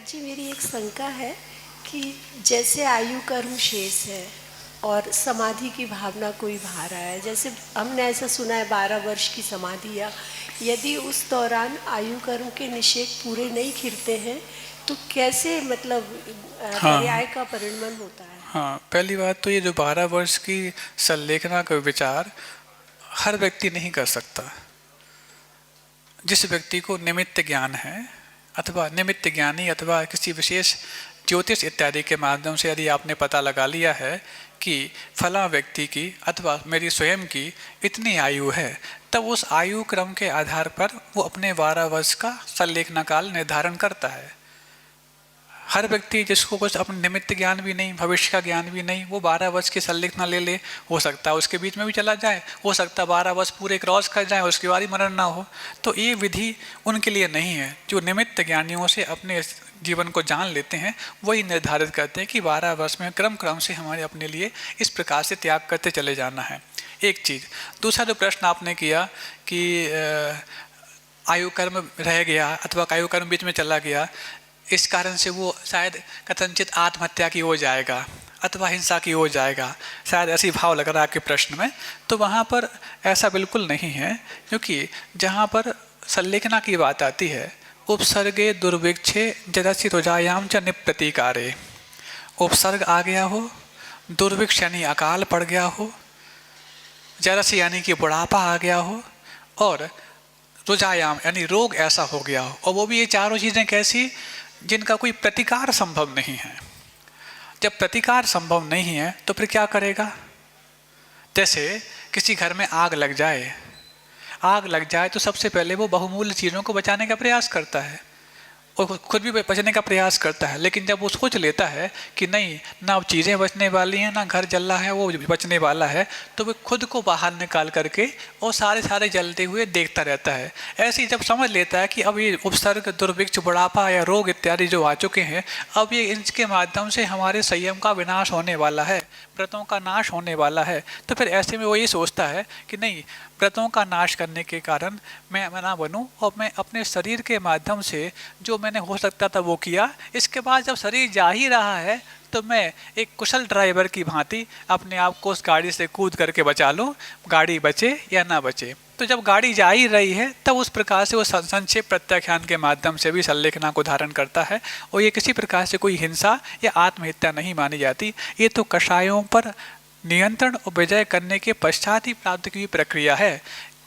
जी मेरी एक शंका है कि जैसे आयु कर्म शेष है और समाधि की भावना कोई भा रहा है, जैसे हमने ऐसा सुना है 12 वर्ष की समाधि, या यदि उस दौरान आयु कर्म के निषेध पूरे नहीं खिलते हैं तो कैसे मतलब हाँ पर्याय का परिणमन होता है। हाँ, पहली बात तो ये जो 12 वर्ष की संलेखना का विचार हर व्यक्ति नहीं कर सकता। जिस व्यक्ति को निमित्त ज्ञान है अथवा निमित्त ज्ञानी अथवा किसी विशेष ज्योतिष इत्यादि के माध्यम से यदि आपने पता लगा लिया है कि फला व्यक्ति की अथवा मेरी स्वयं की इतनी आयु है, तब उस आयु क्रम के आधार पर वो अपने 12 वर्ष का संलेखना काल निर्धारण करता है। हर व्यक्ति जिसको कुछ अपने निमित्त ज्ञान भी नहीं, भविष्य का ज्ञान भी नहीं, वो 12 वर्ष की संलेखना ले हो सकता है उसके बीच में भी चला जाए, हो सकता है 12 वर्ष पूरे क्रॉस कर जाए, उसके बाद ही मरण ना हो। तो ये विधि उनके लिए नहीं है। जो निमित्त ज्ञानियों से अपने जीवन को जान लेते हैं वही निर्धारित करते हैं कि 12 वर्ष में क्रम क्रम से हमारे अपने लिए इस प्रकार से त्याग करते चले जाना है। एक चीज़। दूसरा जो प्रश्न आपने किया कि आयु कर्म रह गया अथवा आयु कर्म बीच में चला गया, इस कारण से वो शायद कथनचित आत्महत्या की हो जाएगा अथवा हिंसा की हो जाएगा, शायद ऐसी भाव लग रहा है आपके प्रश्न में। तो वहाँ पर ऐसा बिल्कुल नहीं है, क्योंकि जहाँ पर संलेखना की बात आती है, उपसर्गे दुर्भिक्षे जदसि रुजायाम च निप्रतीकारे, उपसर्ग आ गया हो, दुर्भिक्ष यानी अकाल पड़ गया हो, जदसि यानी कि बुढ़ापा आ गया हो, और रुजायाम यानी रोग ऐसा हो गया हो, और वो भी ये चारों चीज़ें कैसी जिनका कोई प्रतिकार संभव नहीं है। जब प्रतिकार संभव नहीं है तो फिर क्या करेगा। जैसे किसी घर में आग लग जाए, आग लग जाए तो सबसे पहले वो बहुमूल्य चीज़ों को बचाने का प्रयास करता है और खुद भी बचने का प्रयास करता है। लेकिन जब वो सोच लेता है कि नहीं, ना अब चीज़ें बचने वाली हैं, ना घर जल रहा है वो बचने वाला है, तो वो खुद को बाहर निकाल करके और सारे जलते हुए देखता रहता है। ऐसे ही जब समझ लेता है कि अब ये उपसर्ग, दुर्भिक्ष, बुढ़ापा या रोग इत्यादि जो आ चुके हैं, अब ये इनके माध्यम से हमारे संयम का विनाश होने वाला है, व्रतों का नाश होने वाला है, तो फिर ऐसे में वो ये सोचता है कि नहीं, व्रतों का नाश करने के कारण मैं ना बनूं और मैं अपने शरीर के माध्यम से जो मैंने हो सकता था वो किया। इसके बाद जब शरीर जा ही रहा है तो मैं एक कुशल ड्राइवर की भांति अपने आप को उस गाड़ी से कूद करके बचा लूं, गाड़ी बचे या ना बचे। तो जब गाड़ी जा ही रही है तब उस प्रकार से वो संक्षेप प्रत्याख्यान के माध्यम से भी संलेखना को धारण करता है, और ये किसी प्रकार से कोई हिंसा या आत्महत्या नहीं मानी जाती। ये तो कषायों पर नियंत्रण और विजय करने के पश्चात ही प्राप्त की प्रक्रिया है।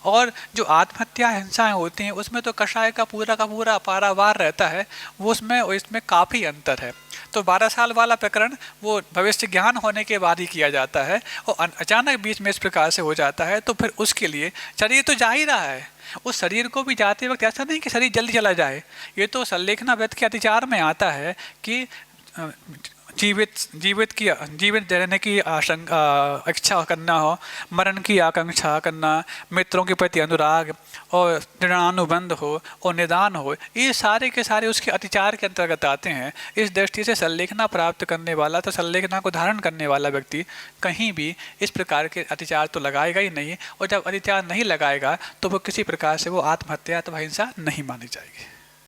और जो आत्महत्या हिंसाएं होती हैं उसमें तो कषाय का पूरा पारावार रहता है, वो उसमें और इसमें काफ़ी अंतर है। तो 12 साल वाला प्रकरण वो भविष्य ज्ञान होने के बाद ही किया जाता है, और अचानक बीच में इस प्रकार से हो जाता है तो फिर उसके लिए शरीर तो जा ही रहा है। उस शरीर को भी जाते वक्त ऐसा नहीं कि शरीर जल्दी चला जाए, ये तो संलेखना व्रत के अतिचार में आता है कि जीवित रहने की इच्छा करना हो, मरण की आकांक्षा करना, मित्रों के प्रति अनुराग और दृढ़ानुबंध हो और निदान हो, ये सारे के सारे उसके अतिचार के अंतर्गत आते हैं। इस दृष्टि से संलेखना प्राप्त करने वाला, तो संलेखना को धारण करने वाला व्यक्ति कहीं भी इस प्रकार के अतिचार तो लगाएगा ही नहीं, और जब अतिचार नहीं लगाएगा तो वो किसी प्रकार से वो आत्महत्या अथवा हिंसा नहीं मानी जाएगी।